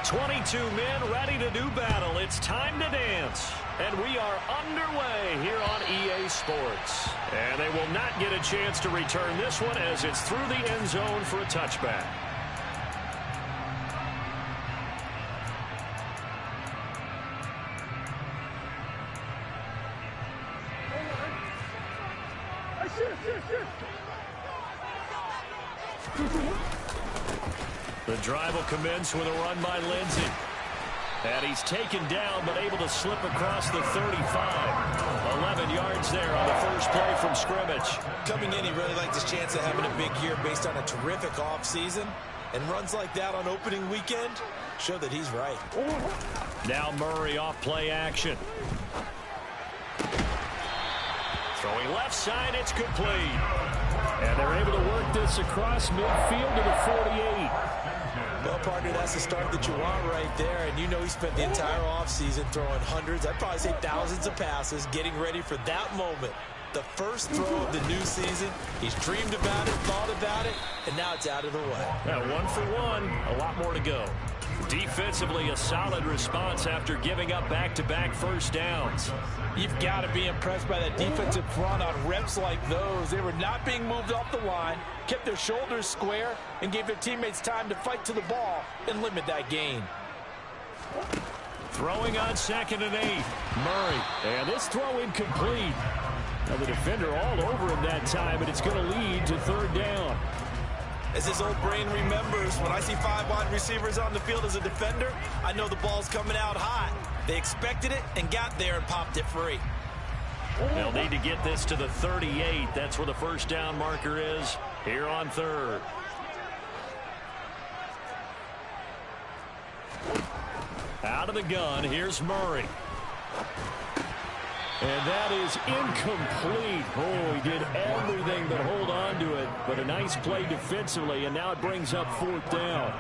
22 men ready to do battle. It's time to dance. And we are underway here on EA Sports. And they will not get a chance to return this one as it's through the end zone for a touchback. The drive will commence with a run by Lindsey. And he's taken down but able to slip across the 35. 11 yards there on the first play from scrimmage. Coming in, he really liked his chance of having a big year based on a terrific offseason. And runs like that on opening weekend show that he's right. Now Murray off play action. Throwing left side, it's complete. And they're able to work this across midfield to the 48. Well, partner, that's the start that you want right there. And you know he spent the entire offseason throwing hundreds, I'd probably say thousands of passes, getting ready for that moment. The first throw of the new season. He's dreamed about it, thought about it, and now it's out of the way. Yeah, 1 for 1, a lot more to go. Defensively, a solid response after giving up back-to-back first downs. You've got to be impressed by that defensive front on reps like those. They were not being moved off the line, kept their shoulders square, and gave their teammates time to fight to the ball and limit that gain. Throwing on 2nd and 8. Murray. And this throw incomplete. Now the defender all over him that time, but it's going to lead to 3rd down. As his old brain remembers, when I see 5 wide receivers on the field as a defender, I know the ball's coming out hot. They expected it and got there and popped it free. They'll need to get this to the 38. That's where the first down marker is here on 3rd. Out of the gun, here's Murray. And that is incomplete. Oh, he did everything but hold on to it. But a nice play defensively, and now it brings up 4th down.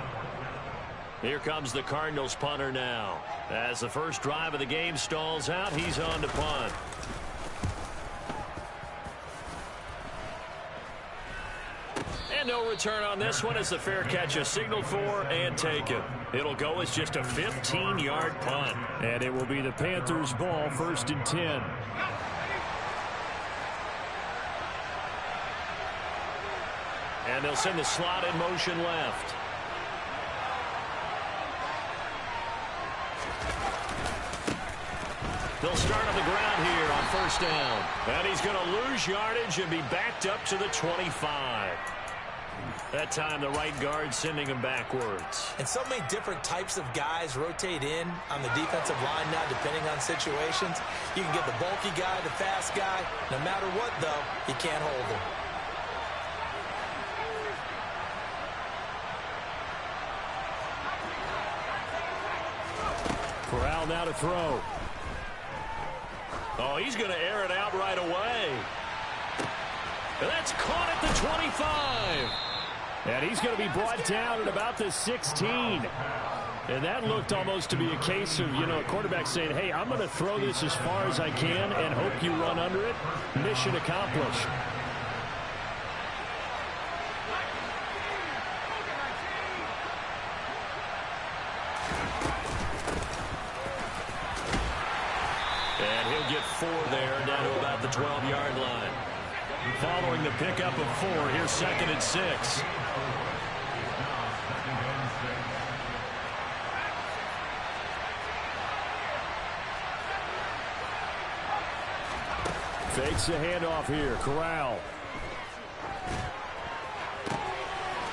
Here comes the Cardinals punter now. As the first drive of the game stalls out, he's on to punt. And no return on this one as the fair catch is signaled for and taken. It'll go as just a 15-yard punt. And it will be the Panthers' ball, 1st and 10. And they'll send the slot in motion left. They'll start on the ground here on 1st down. And he's going to lose yardage and be backed up to the 25. That time the right guard sending him backwards. And so many different types of guys rotate in on the defensive line now depending on situations. You can get the bulky guy, the fast guy. No matter what, though, you can't hold him. Corral now to throw. Oh, he's going to air it out right away. And that's caught at the 25. And he's going to be brought down at about the 16. And that looked almost to be a case of, a quarterback saying, hey, I'm going to throw this as far as I can and hope you run under it. Mission accomplished. And he'll get 4 there, down to about the 12-yard line. Following the pickup of 4, here's 2nd and 6. Fakes the handoff here. Corral.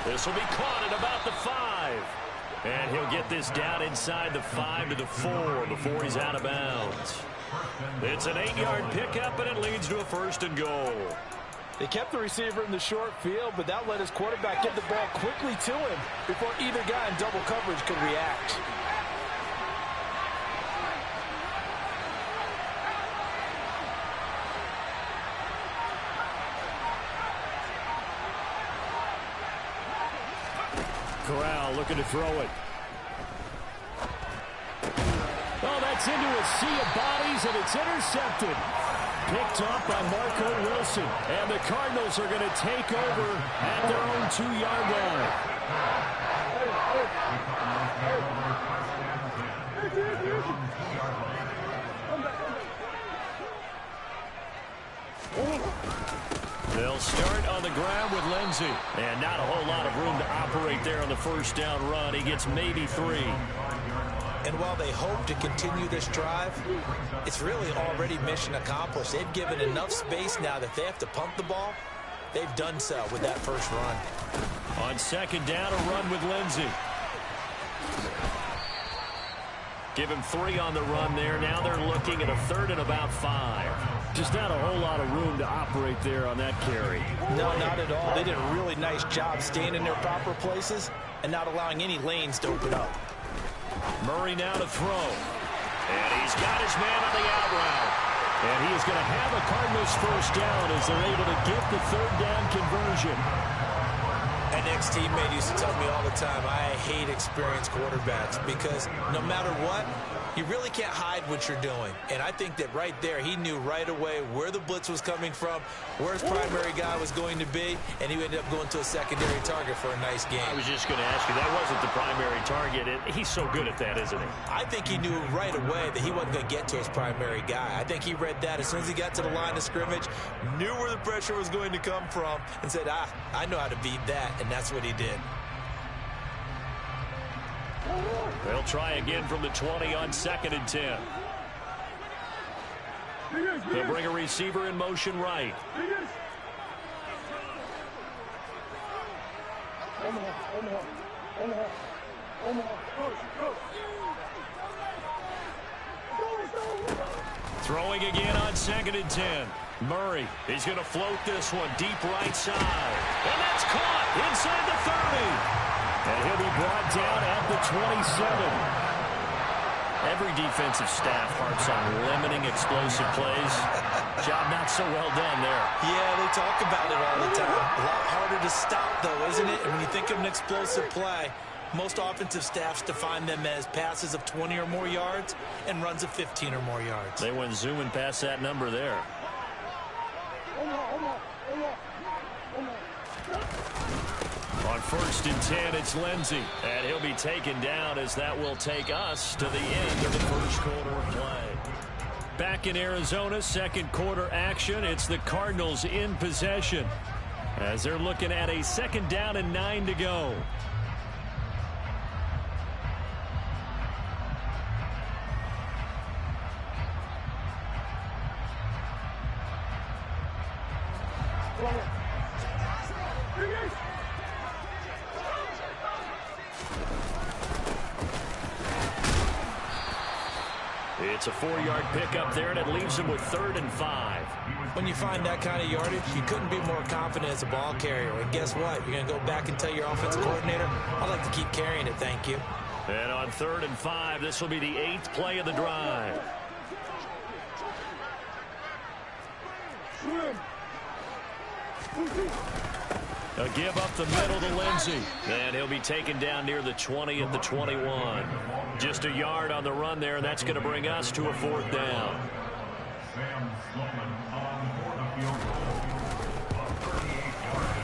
This will be caught at about the 5. And he'll get this down inside the 5 to the 4 before he's out of bounds. It's an 8-yard pickup, and it leads to a 1st and goal. They kept the receiver in the short field, but that let his quarterback get the ball quickly to him before either guy in double coverage could react. Corral looking to throw it. Oh, that's into a sea of bodies, and it's intercepted. Picked up by Marco Wilson. And the Cardinals are going to take over at their own 2-yard line. They'll start on the ground with Lindsey. And not a whole lot of room to operate there on the first down run. He gets maybe 3. And while they hope to continue this drive, it's really already mission accomplished. They've given enough space now that they have to pump the ball. They've done so with that first run. On second down, a run with Lindsey. Give him 3 on the run there. Now they're looking at a 3rd and about 5. Just not a whole lot of room to operate there on that carry. No, not at all. They did a really nice job staying in their proper places and not allowing any lanes to open up. Murray now to throw. And he's got his man on the out route. And he is going to have a Cardinals first down as they're able to get the 3rd down conversion. An ex-teammate used to tell me all the time, I hate experienced quarterbacks because no matter what, you really can't hide what you're doing. And I think that right there, he knew right away where the blitz was coming from, where his primary guy was going to be, and he ended up going to a secondary target for a nice game. I was just going to ask you, that wasn't the primary target. He's so good at that, isn't he? I think he knew right away that he wasn't going to get to his primary guy. I think he read that as soon as he got to the line of scrimmage, knew where the pressure was going to come from, and said, I know how to beat that, and that's what he did. They'll try again from the 20 on 2nd and 10. They'll bring a receiver in motion right. Throwing again on 2nd and 10. Murray, he's going to float this one deep right side. And that's caught inside the 30. And he'll be brought down at the 27. Every defensive staff harps on limiting explosive plays. Job not so well done there. Yeah, they talk about it all the time. A lot harder to stop, though, isn't it? And when you think of an explosive play, most offensive staffs define them as passes of 20 or more yards and runs of 15 or more yards. They went zooming past that number there. On 1st and 10, it's Lindsey. And he'll be taken down as that will take us to the end of the first quarter of play. Back in Arizona, 2nd quarter action. It's the Cardinals in possession as they're looking at a 2nd down and 9 to go. It's a 4-yard pickup there, and it leaves him with 3rd and 5. When you find that kind of yardage, you couldn't be more confident as a ball carrier. And guess what? You're going to go back and tell your offensive coordinator, I'd like to keep carrying it, thank you. And on 3rd and 5, this will be the 8th play of the drive. A give up the middle to Lindsey. And he'll be taken down near the 20 at the 21. Just a yard on the run there, and that's going to bring us to a 4th down.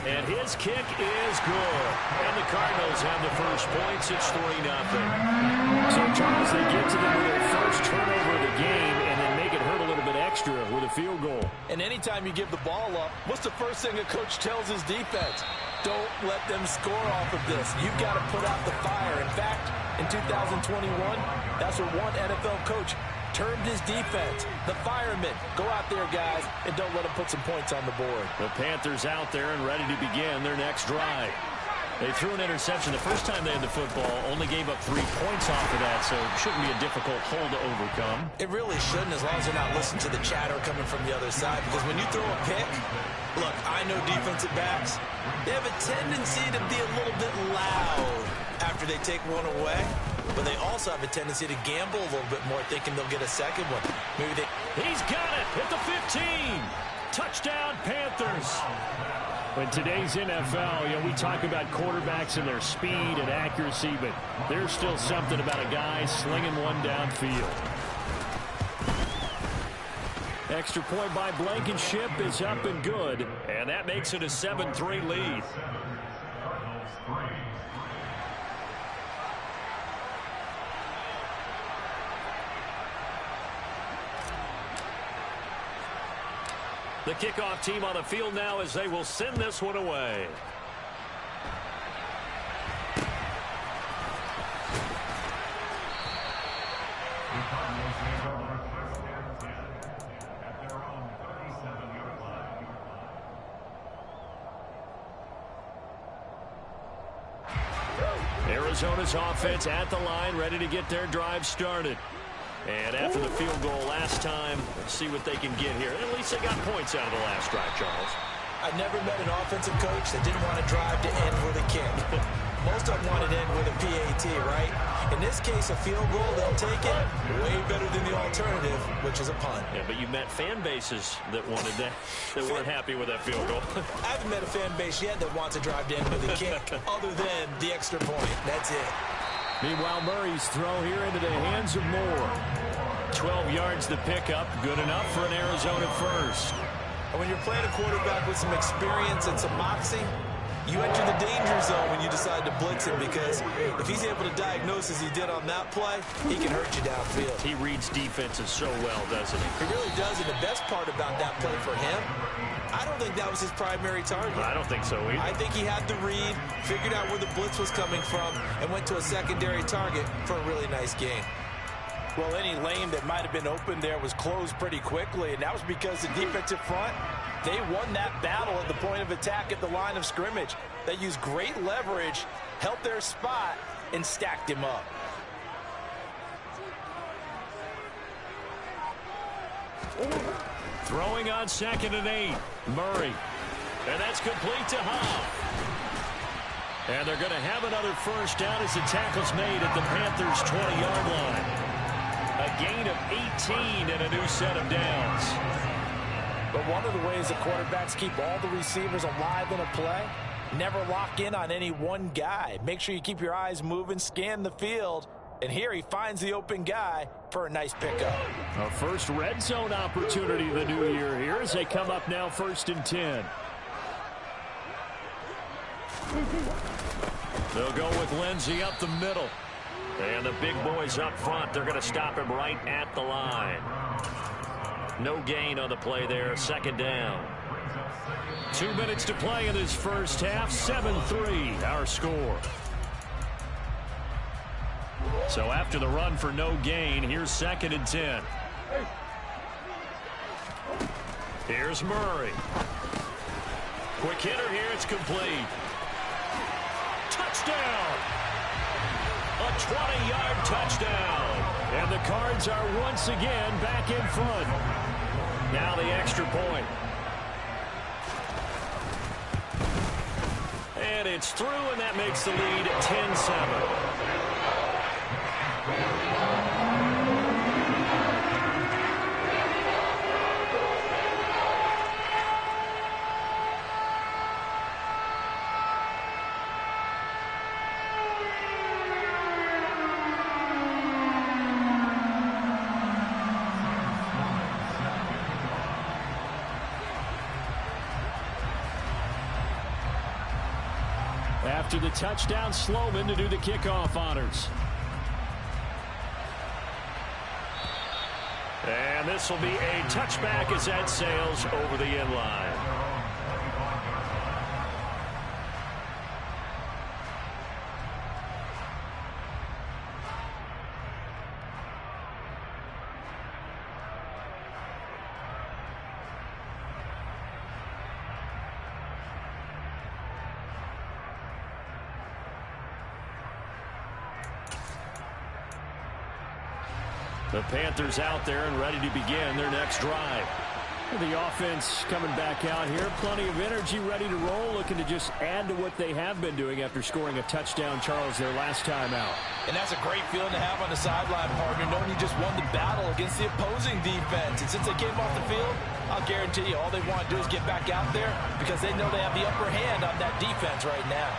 And his kick is good. And the Cardinals have the first points. It's 3-0. So, Charles, they get to their first turnover of the game and then make it hurt a little bit extra with a field goal. And anytime you give the ball up, what's the first thing a coach tells his defense? Don't let them score off of this. You've got to put out the fire. In fact, in 2021, that's what one NFL coach termed his defense. The firemen. Go out there, guys, and don't let them put some points on the board. The Panthers out there and ready to begin their next drive. They threw an interception the first time they had the football, only gave up 3 points off of that, so it shouldn't be a difficult hole to overcome. It really shouldn't, as long as they're not listening to the chatter coming from the other side, because when you throw a pick, look, I know defensive backs, they have a tendency to be a little bit loud after they take one away, but they also have a tendency to gamble a little bit more, thinking they'll get a second one. Maybe they... He's got it at the 15. Touchdown, Panthers. In today's NFL, we talk about quarterbacks and their speed and accuracy, but there's still something about a guy slinging one downfield. Extra point by Blankenship is up and good, and that makes it a 7-3 lead. The kickoff team on the field now as they will send this one away. Arizona's offense at the line, ready to get their drive started. And after the field goal last time, let's see what they can get here. At least they got points out of the last drive, Charles. I never met an offensive coach that didn't want to drive to end with a kick. Most of them want to end with a PAT, right? In this case, a field goal, they'll take it way better than the alternative, which is a punt. Yeah, but you met fan bases that wanted that, that weren't happy with that field goal. I haven't met a fan base yet that wants to drive to end with a kick, other than the extra point. That's it. Meanwhile, Murray's throw here into the hands of Moore. 12 yards the pickup, good enough for an Arizona first. And when you're playing a quarterback with some experience and some moxie, you enter the danger zone when you decide to blitz him, because if he's able to diagnose as he did on that play, he can hurt you downfield. He reads defenses so well, doesn't he? He really does, and the best part about that play for him, I don't think that was his primary target. I don't think so either. I think he had the read, figured out where the blitz was coming from, and went to a secondary target for a really nice game. Well, any lane that might have been open there was closed pretty quickly, and that was because the defensive front, they won that battle at the point of attack at the line of scrimmage. They used great leverage, held their spot, and stacked him up. Throwing on 2nd and 8. Murray. And that's complete to Hobb. And they're going to have another first down as the tackle's made at the Panthers' 20-yard line. A gain of 18 and a new set of downs. But one of the ways the quarterbacks keep all the receivers alive in a play, never lock in on any one guy. Make sure you keep your eyes moving, scan the field, and here he finds the open guy for a nice pickup. A first red zone opportunity of the new year here as they come up now 1st and 10. They'll go with Lindsey up the middle. And the big boys up front, they're going to stop him right at the line. No gain on the play there, 2nd down. 2 minutes to play in this first half, 7-3 our score. So after the run for no gain, here's 2nd and 10. Here's Murray. Quick hitter here, it's complete. Touchdown! A 20-yard touchdown. And the Cards are once again back in front. Now the extra point. And it's through, and that makes the lead 10-7. After the touchdown, Sloman to do the kickoff honors. And this will be a touchback as that sails over the end line. The Panthers out there and ready to begin their next drive. The offense coming back out here. Plenty of energy, ready to roll, looking to just add to what they have been doing after scoring a touchdown, Charles, their last time out. And that's a great feeling to have on the sideline, partner, knowing you just won the battle against the opposing defense. And since they came off the field, I'll guarantee you all they want to do is get back out there because they know they have the upper hand on that defense right now.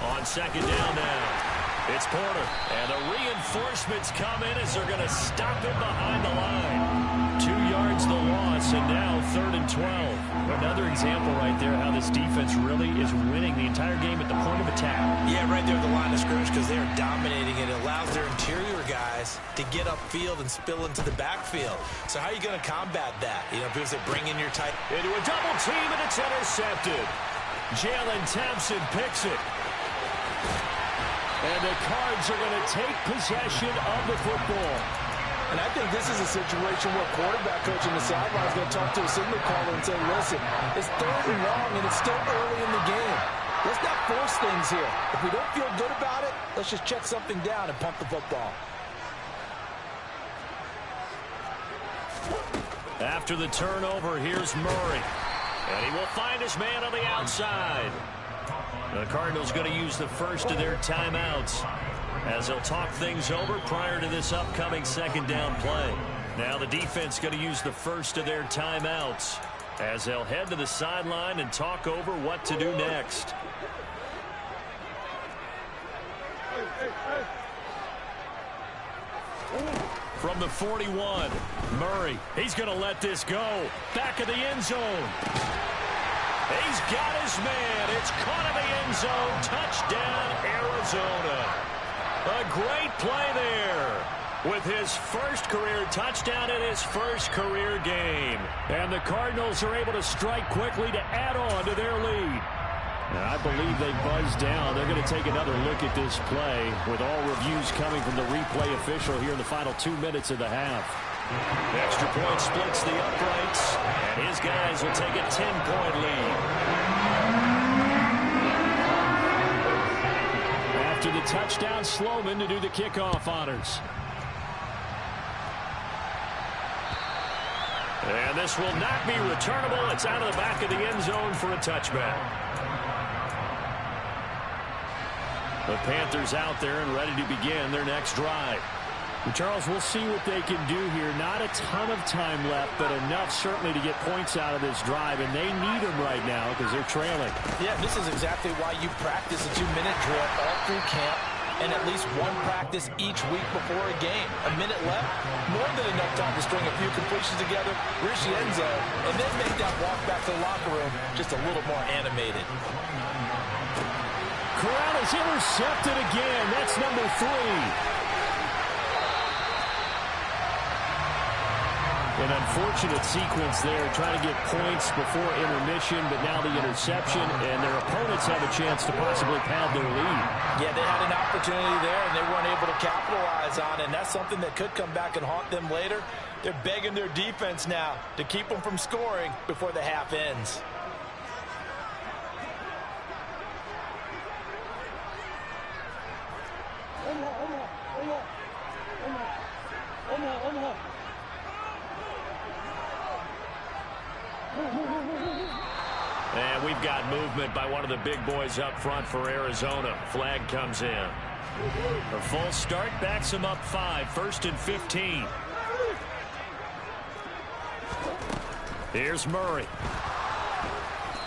On 2nd down now, it's Porter. And the reinforcements come in as they're going to stop him behind the line. 2 yards the loss, and now 3rd and 12. Another example right there how this defense really is winning the entire game at the point of attack. Yeah, right there at the line of scrimmage, because they are dominating it. It allows their interior guys to get upfield and spill into the backfield. So how are you going to combat that? You know, because they bring in your tight... Into a double team, and it's intercepted. Jalen Thompson picks it. And the Cards are going to take possession of the football. And I think this is a situation where quarterback coach on the sideline is going to talk to a signal caller and say, listen, it's 3rd and long, and it's still early in the game. Let's not force things here. If we don't feel good about it, let's just check something down and pump the football. After the turnover, here's Murray. And he will find his man on the outside. The Cardinals going to use the first of their timeouts as they'll talk things over prior to this upcoming 2nd down play. Now the defense going to use the first of their timeouts as they'll head to the sideline and talk over what to do next. From the 41, Murray, he's going to let this go. Back of the end zone. He's got his man. It's caught in the end zone. Touchdown, Arizona. A great play there with his first career touchdown in his first career game. And the Cardinals are able to strike quickly to add on to their lead. And I believe they buzzed down. They're going to take another look at this play with all reviews coming from the replay official here in the final 2 minutes of the half. Extra point splits the uprights, and his guys will take a 10-point lead. After the touchdown, Sloman to do the kickoff honors. And this will not be returnable. It's out of the back of the end zone for a touchback. The Panthers out there and ready to begin their next drive. And Charles, we'll see what they can do here. Not a ton of time left, but enough certainly to get points out of this drive, and they need them right now because they're trailing. Yeah, this is exactly why you practice a 2-minute drill all through camp and at least one practice each week before a game. A minute left, more than enough time to string a few completions together, reach the end zone, and then make that walk back to the locker room just a little more animated. Corral is intercepted again. That's number 3. An unfortunate sequence there, trying to get points before intermission, but now the interception, and their opponents have a chance to possibly pad their lead. Yeah, they had an opportunity there, and they weren't able to capitalize on it, and that's something that could come back and haunt them later. They're begging their defense now to keep them from scoring before the half ends. And we've got movement by one of the big boys up front for Arizona. Flag comes in. A full start backs him up 5. 1st and 15. Here's Murray.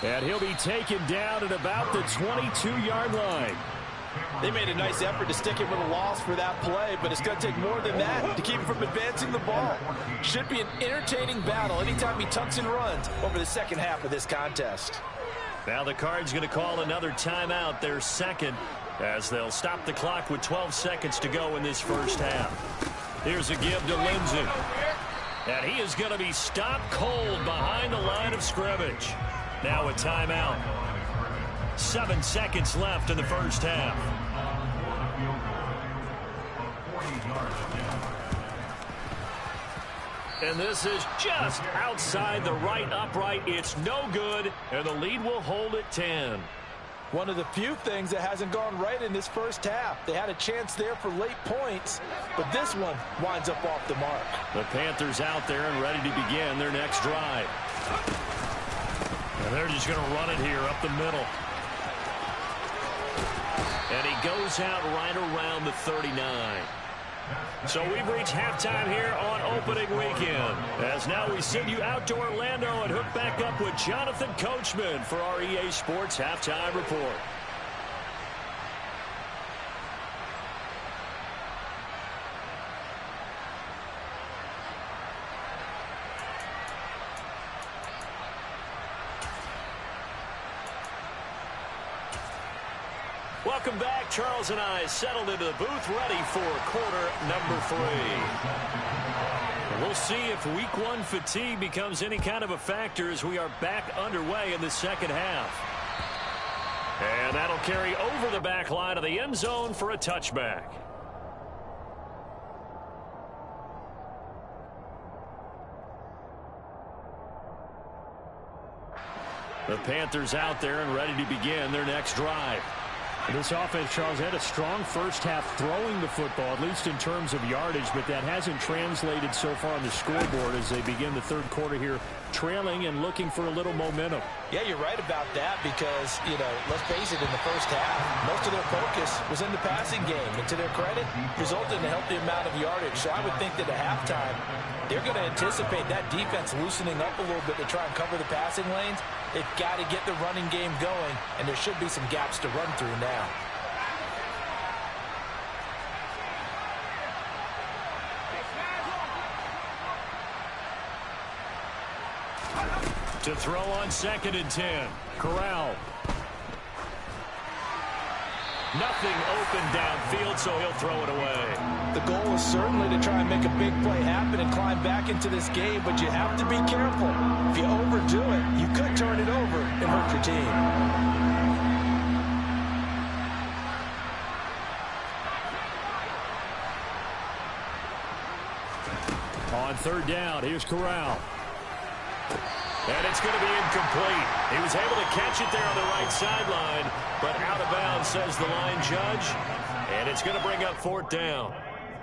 And he'll be taken down at about the 22-yard line. They made a nice effort to stick him with a loss for that play, but it's going to take more than that to keep him from advancing the ball. Should be an entertaining battle anytime he tucks and runs over the second half of this contest. Now the Cards going to call another timeout, their second, as they'll stop the clock with 12 seconds to go in this first half. Here's a give to Lindsey. And he is going to be stopped cold behind the line of scrimmage. Now a timeout. 7 seconds left in the first half. And this is just outside the right upright. It's no good, and the lead will hold at 10. One of the few things that hasn't gone right in this first half. They had a chance there for late points, but this one winds up off the mark. The Panthers out there and ready to begin their next drive. And they're just going to run it here up the middle. And he goes out right around the 39. So we've reached halftime here on opening weekend. As now we send you out to Orlando and hook back up with Jonathan Coachman for our EA Sports Halftime Report. Welcome back. Charles and I settled into the booth, ready for quarter number 3. We'll see if week 1 fatigue becomes any kind of a factor as we are back underway in the second half. And that'll carry over the back line of the end zone for a touchback. The Panthers out there and ready to begin their next drive. This offense, Charles, had a strong first half throwing the football, at least in terms of yardage, but that hasn't translated so far on the scoreboard as they begin the third quarter here, trailing and looking for a little momentum. Yeah, you're right about that because, let's face it, in the first half, most of their focus was in the passing game. And to their credit, resulted in a healthy amount of yardage. So I would think that at halftime, they're going to anticipate that defense loosening up a little bit to try and cover the passing lanes. They've got to get the running game going, and there should be some gaps to run through now. To throw on 2nd and 10. Corral. Nothing open downfield, so he'll throw it away. The goal is certainly to try and make a big play happen and climb back into this game, but you have to be careful. If you overdo it, you could turn it over and hurt your team. On 3rd down, here's Corral. And it's going to be incomplete. He was able to catch it there on the right sideline, but out of bounds, says the line judge. And it's going to bring up 4th down.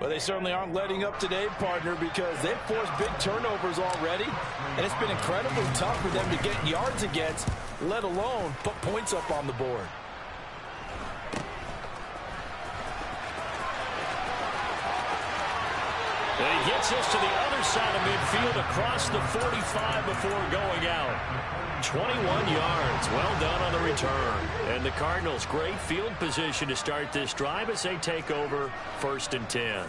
Well, they certainly aren't letting up today, partner, because they've forced big turnovers already, and it's been incredibly tough for them to get yards against, let alone put points up on the board. And he gets us to the other side of midfield across the 45 before going out. 21 yards. Well done on the return. And the Cardinals, great field position to start this drive as they take over 1st and 10.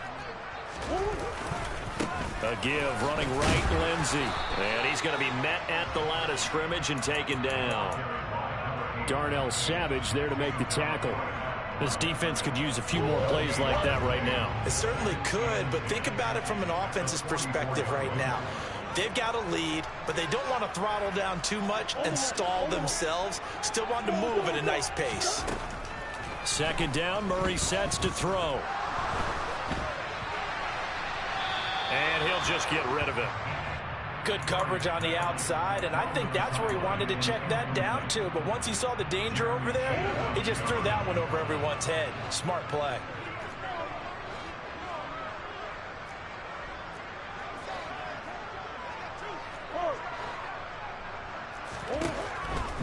A give running right, Lindsey. And he's going to be met at the line of scrimmage and taken down. Darnell Savage there to make the tackle. This defense could use a few more plays like that right now. It certainly could, but think about it from an offense's perspective right now. They've got a lead, but they don't want to throttle down too much and stall themselves. Still want to move at a nice pace. 2nd down, Murray sets to throw. And he'll just get rid of it. Good coverage on the outside, and I think that's where he wanted to check that down to. But once he saw the danger over there, he just threw that one over everyone's head. Smart play.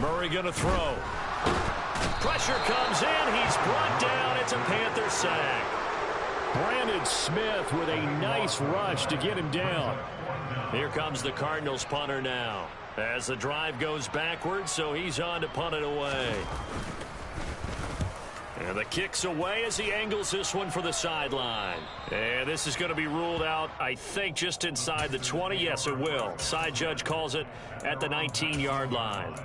Murray going to throw. Pressure comes in. He's brought down. It's a Panther sack. Brandon Smith with a nice rush to get him down. Here comes the Cardinals punter now. As the drive goes backwards, so he's on to punt it away. And the kick's away as he angles this one for the sideline. And this is going to be ruled out, I think, just inside the 20. Yes, it will. Side judge calls it at the 19-yard line.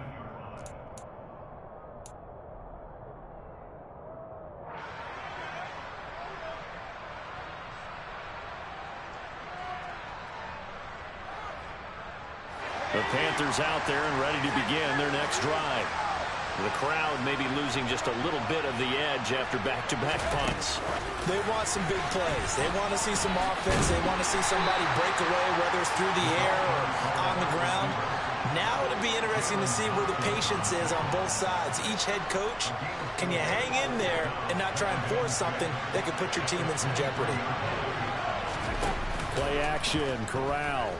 The Panthers out there and ready to begin their next drive. The crowd may be losing just a little bit of the edge after back-to-back punts. They want some big plays. They want to see some offense. They want to see somebody break away, whether it's through the air or on the ground. Now it'll be interesting to see where the patience is on both sides. Each head coach, can you hang in there and not try and force something that could put your team in some jeopardy? Play action, Corral.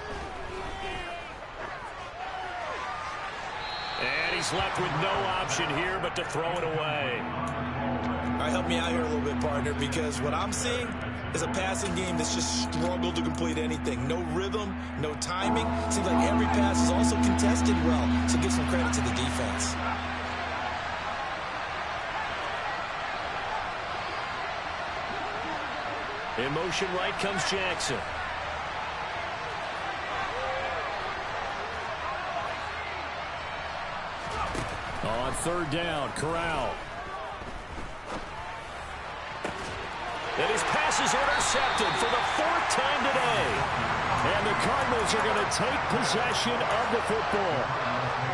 And he's left with no option here but to throw it away. All right, help me out here a little bit, partner, because what I'm seeing is a passing game that's just struggled to complete anything. No rhythm, no timing. Seems like every pass is also contested well, so give some credit to the defense. In motion right comes Jackson. On 3rd down, Corral. And his pass is intercepted for the 4th time today. And the Cardinals are going to take possession of the football.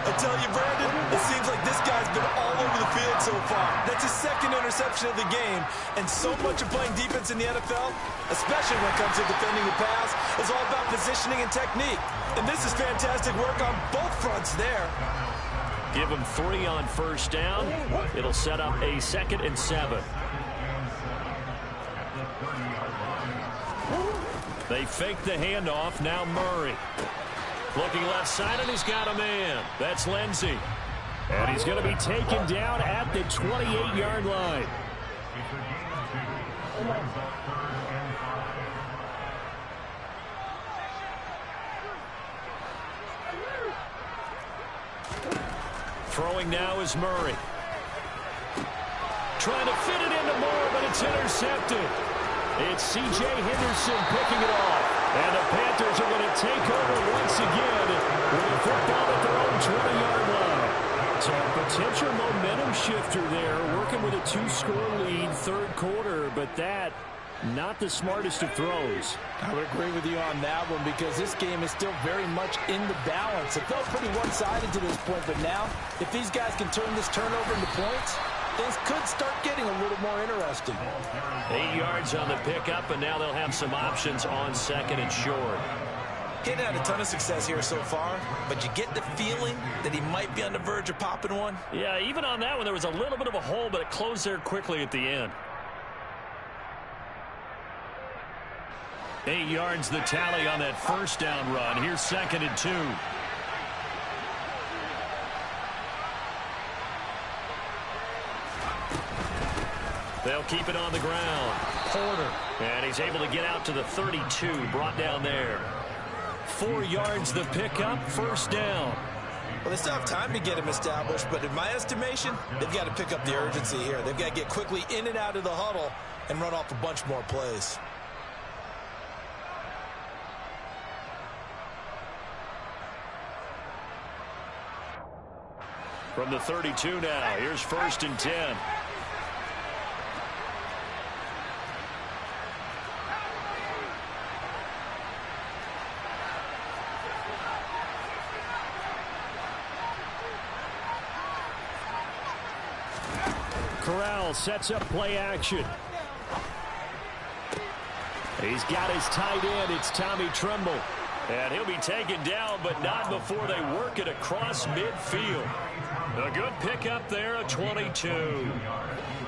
I tell you, Brandon, it seems like this guy's been all over the field so far. That's his 2nd interception of the game. And so much of playing defense in the NFL, especially when it comes to defending the pass, is all about positioning and technique. And this is fantastic work on both fronts there. Give him 3 on 1st down. It'll set up a 2nd and 7. They fake the handoff. Now Murray. Looking left side, and he's got a man. That's Lindsey. And he's going to be taken down at the 28-yard line. Throwing now is Murray. Trying to fit it into Moore, but it's intercepted. It's C.J. Henderson picking it off. And the Panthers are going to take over once again with a football at their own 20-yard line. So a potential momentum shifter there, working with a 2-score lead, 3rd quarter, but that not the smartest of throws. I would agree with you on that one because this game is still very much in the balance. It felt pretty one-sided to this point, but now if these guys can turn this turnover into points, things could start getting a little more interesting. 8 yards on the pickup, and now they'll have some options on 2nd and short. He hadn't had a ton of success here so far, but you get the feeling that he might be on the verge of popping one. Yeah, even on that one, there was a little bit of a hole, but it closed there quickly at the end. 8 yards the tally on that 1st down run. Here's 2nd and 2. They'll keep it on the ground. Porter. And he's able to get out to the 32. Brought down there. 4 yards the pickup. 1st down. Well, they still have time to get him established, but in my estimation, they've got to pick up the urgency here. They've got to get quickly in and out of the huddle and run off a bunch more plays. From the 32 now. Here's 1st and 10. Corral sets up play action. He's got his tight end. It's Tommy Tremble. And he'll be taken down, but not before they work it across midfield. A good pickup there, a 22.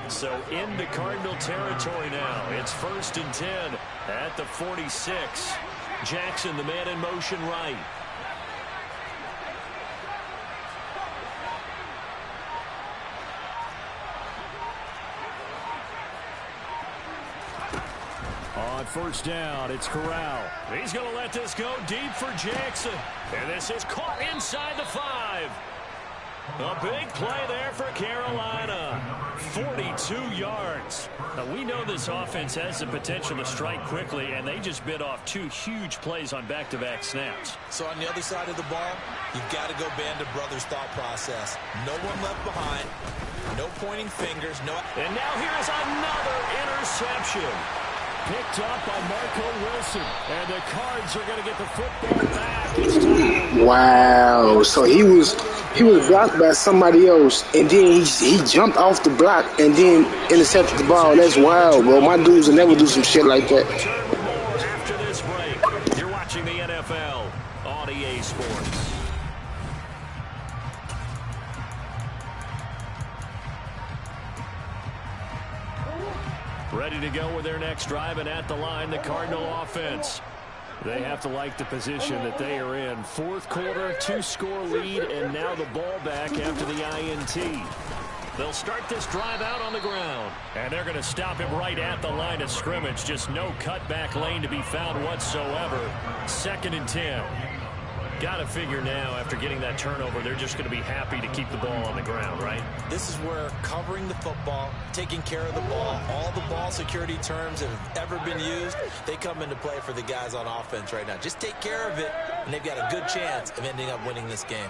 So into Cardinal territory now. It's 1st and 10 at the 46. Jackson, the man in motion right. On 1st down, it's Corral. He's going to let this go deep for Jackson. And this is caught inside the 5. A big play there for Carolina. 42 yards. Now, we know this offense has the potential to strike quickly, and they just bit off 2 huge plays on back-to-back snaps. So on the other side of the ball, you've got to go Band of Brothers thought process. No one left behind. No pointing fingers. No. And now here is another interception. Picked up by Marco Wilson. And the Cards are going to get the football back. It's time. Wow. So he was blocked by somebody else, and then he jumped off the block and then intercepted the ball. That's wild, bro. My dudes will never do some shit like that. Return with more after this break. You're watching the NFL on EA Sports. Ready to go with their next drive, and at the line, the Cardinal offense. They have to like the position that they are in. 4th quarter, 2-score lead, and now the ball back after the INT. They'll start this drive out on the ground. And they're going to stop him right at the line of scrimmage. Just no cutback lane to be found whatsoever. 2nd and 10. Got to figure now, after getting that turnover, they're just going to be happy to keep the ball on the ground, right? This is where covering the football, taking care of the ball, all the ball security terms that have ever been used, they come into play for the guys on offense right now. Just take care of it, and they've got a good chance of ending up winning this game.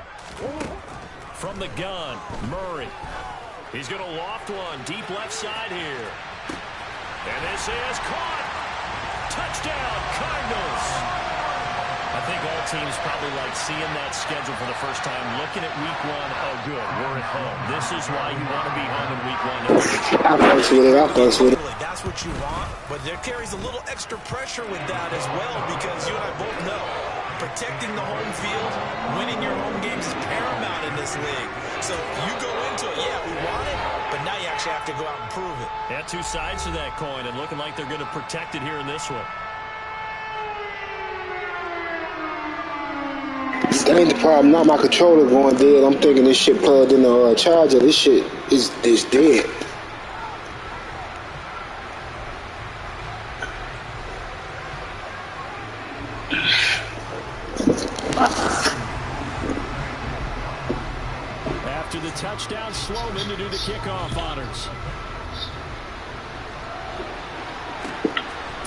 From the gun, Murray. He's going to loft one deep left side here. And this is caught. Touchdown, Cardinals. I think all teams probably like seeing that schedule for the first time, looking at week 1. Oh, good, we're at home. This is why you want to be home in week 1. I fucks with it. I fucks with it. That's what you want, but there carries a little extra pressure with that as well because you and I both know protecting the home field, winning your home games is paramount in this league. So you go into it, yeah, we want it, but now you actually have to go out and prove it. Yeah, two sides to that coin, and looking like they're going to protect it here in this one. That ain't the problem. Not my controller going dead. I'm thinking this shit plugged in the charger. This shit is dead. After the touchdown, Sloman to do the kickoff honors.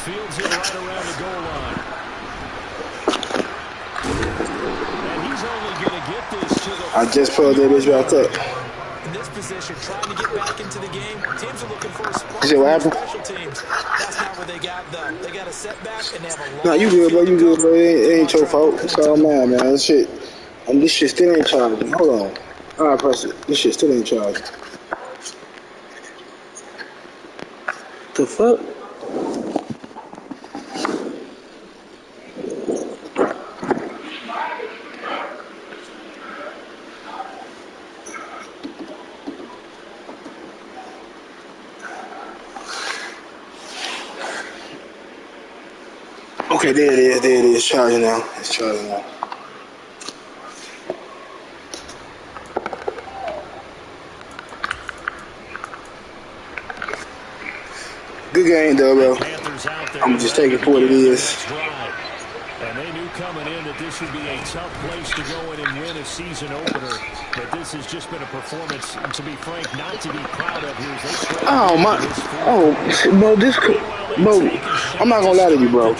Fields it right around the goal line. And he's only going to get this to the... I just plugged that bitch back up. In this position, trying to get back into the game, teams are looking for a spark You see what happened? special teams. That's not where they got done. They got a setback, and they have a long... Nah, you good, bro. You good, bro. It ain't your fault. It's all mine, man. This shit still ain't charging. Hold on. All right, press it. This shit still ain't charging. The fuck? Okay, there it is. There it is. Charging now. It's charging now. Good game, though, bro. I'm just taking for what it is. And they knew coming in that this would be a tough place to go in and win a season opener. But this has just been a performance, to be frank, not to be proud of here. Oh, my. Oh, bro, this could. Bro, I'm not going to lie to you, bro.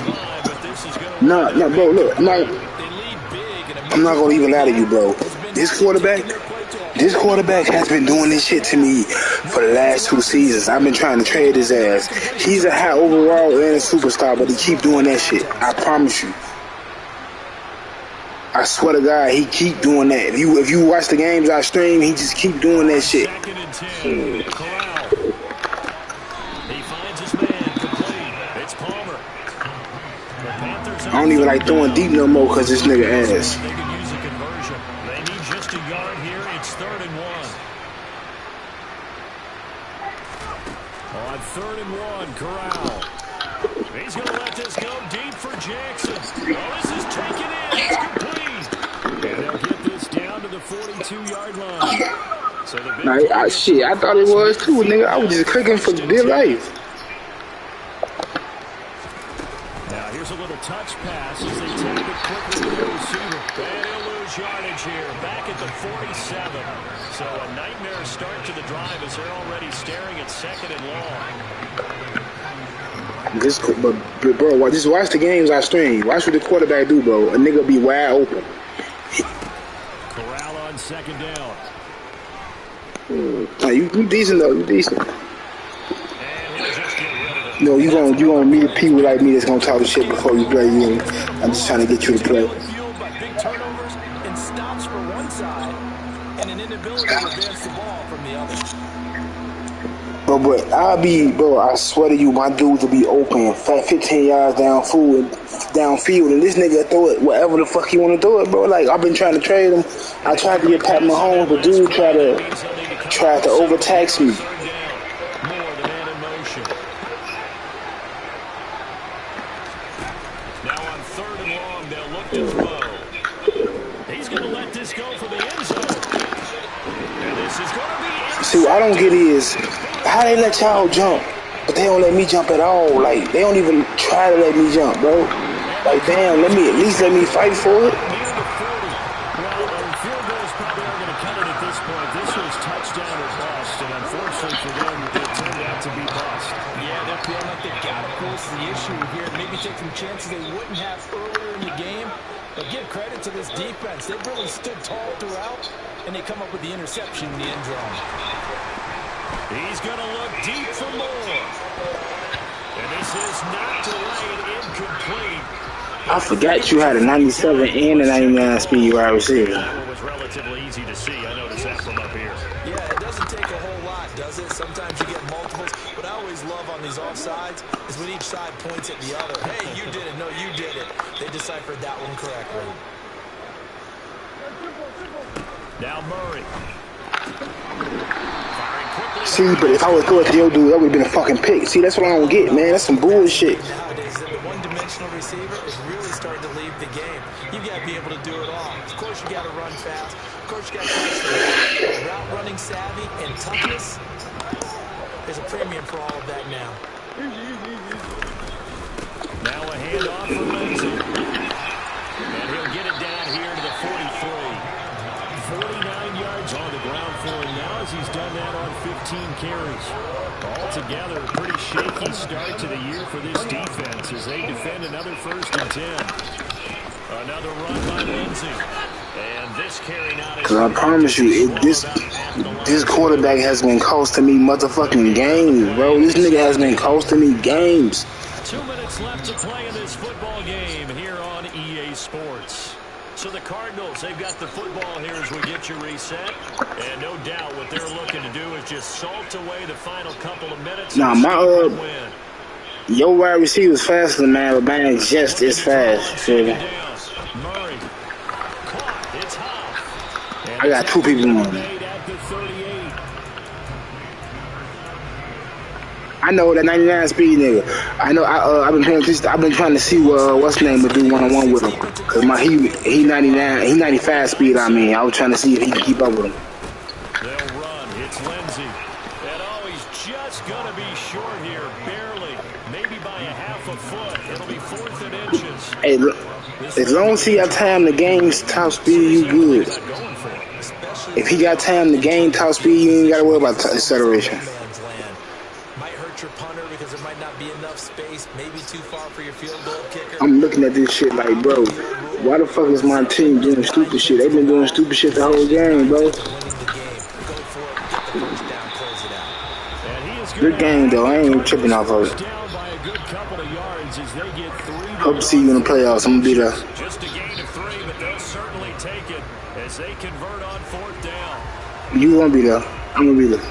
Nah, bro, look. I'm not going to even lie to you, bro. This quarterback has been doing this shit to me for the last 2 seasons. I've been trying to trade his ass. He's a high overall and a superstar, but he keep doing that shit. I promise you. I swear to God, he keep doing that. If you watch the games I stream, he just keep doing that shit. Second and 10. Corral. He finds his man complete. It's Palmer. The Panthers I don't even like throwing deep no more because this nigga ass. They could use a conversion. They need just a yard here. It's 3rd and 1. On 3rd and 1, Corral. He's going to let this go deep for Jackson. Oh, this is taken in. It's complete. And they'll get this down to the 42-yard line. So the big Shit, I thought it was too, nigga. I was just clicking for dear life. Now here's a little touch pass as they tap it quickly to the receiver. And he'll lose yardage here. Back at the 47. So a nightmare start to the drive as they're already staring at 2nd and long. But bro, just watch the games I stream. Watch what the quarterback do, bro. A nigga be wide open. Corral on 2nd down. Nah, you decent though. You decent. And he'll just get rid of it. No, you gonna meet people like me that's gonna talk the shit before you play. You know, I'm just trying to get you to play. Fueled by big turnovers and stops for one side, and an inability to advance the ball from the other. But I swear to you, my dudes will be open 15 yards downfield, and this nigga throw it wherever the fuck he want to throw it, bro. Like, I've been trying to trade him. I tried to get Pat Mahomes, but dude tried to overtax me. More the man in motion. Now on 3rd and long, they'll look to throw. He's going to let this go for the end zone. And this is going to be... See, what I don't get is how they let y'all jump, but they don't let me jump at all. Like, they don't even try to let me jump, bro. Like, damn, at least let me fight for it. Near the 40. Well, field goals probably aren't going to cut it at this point. This was touchdown or bust, and unfortunately for them, it turned out to be bust. Yeah, they're feeling like they've got to force the issue here. Maybe take some chances they wouldn't have earlier in the game. But give credit to this defense. They've really stood tall throughout, and they come up with the interception in the end zone. He's going to look deep for more. And this is knocked away and incomplete. I forgot you had a 97 and a 99 speed wide receiver. That one was relatively easy to see. I noticed that from up here. Yeah, it doesn't take a whole lot, does it? Sometimes you get multiples. What I always love on these offsides is when each side points at the other. Hey, you did it. No, you did it. They deciphered that one correctly. Now Murray. Firing quickly. See, but if I was going to your dude, that would have been a fucking pick. See, that's what I don't get, man. That's some bullshit. Nowadays, the one-dimensional receiver is really starting to leave the game. You got to be able to do it all. Of course, you got to run fast. Of course, you got to catch the route running savvy and toughness. There's a premium for all of that now. Now a handoff for Lindsay. And he'll get it down here to the 43. 49 yards on the ground for him now as he's done that on 15 carries. Altogether, a pretty shaky start to the year for this defense as they defend another 1st and 10. Another run by Lindsay. And this carry not as... Because I promise you, this quarterback has been costing me motherfucking games, bro. This nigga has been costing me games. 2 minutes left to play in this football game here on EA Sports. So the Cardinals, they've got the football here as we get you reset. And no doubt what they're looking to do is just salt away the final couple of minutes. Nah, your wide receiver's faster than mine, but mine just as fast. Murray caught. It's high. I got 2 people on me. I know that 99 speed nigga. I know. I've been paying attention. I've been trying to see what's name would do 1-on-1 with him. Cause he 99, he 95 speed. I mean, I was trying to see if he can keep up with him. They'll run. It's Lindsay. And he's just gonna be short here, barely, maybe by a half a foot. It'll be 4th and inches. Hey, look, as long as he got time to gain top speed, you good. If he got time to gain top speed, you ain't gotta worry about acceleration. Your punter because there might not be enough space, maybe too far for your field goal kicker. I'm looking at this shit like, bro, why the fuck is my team doing stupid shit? They've been doing stupid shit the whole game, bro. Good game though, I ain't tripping off of it. Hope to see you in the playoffs. I'm gonna be there. Just a gain of 3, but they'll certainly take it as they convert on 4th down. You won't be there. I'm gonna be there.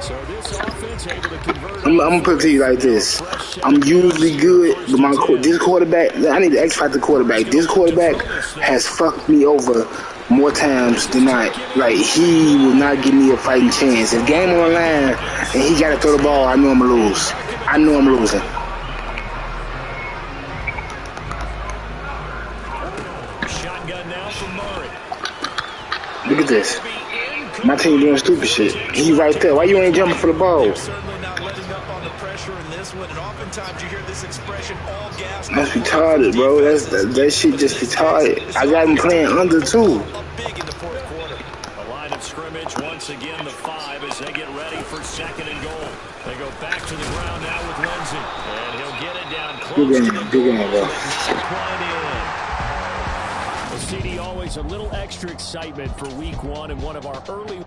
So this offense able to convert. I'm gonna put it to you like this. I'm usually good, but this quarterback, I need the X Factor quarterback. This quarterback has fucked me over more times than not. Like, he will not give me a fighting chance. If game on the line and he gotta throw the ball, I know I'm gonna lose. I know I'm losing. Shotgun now from Murray. Look at this. My team doing stupid shit. He right there. Why you ain't jumping for the ball? Certainly not letting up on the pressure in this one, and oftentimes you hear this expression, all gas. That's retarded, bro. That shit just retarded. I got him playing under 2. Big in the 4th quarter. A line of scrimmage once again, the 5 as they get ready for 2nd and goal. They go back to the ground now with Lindsay, and he'll get it down close. Big game, bro. CD, always a little extra excitement for week 1 and one of our early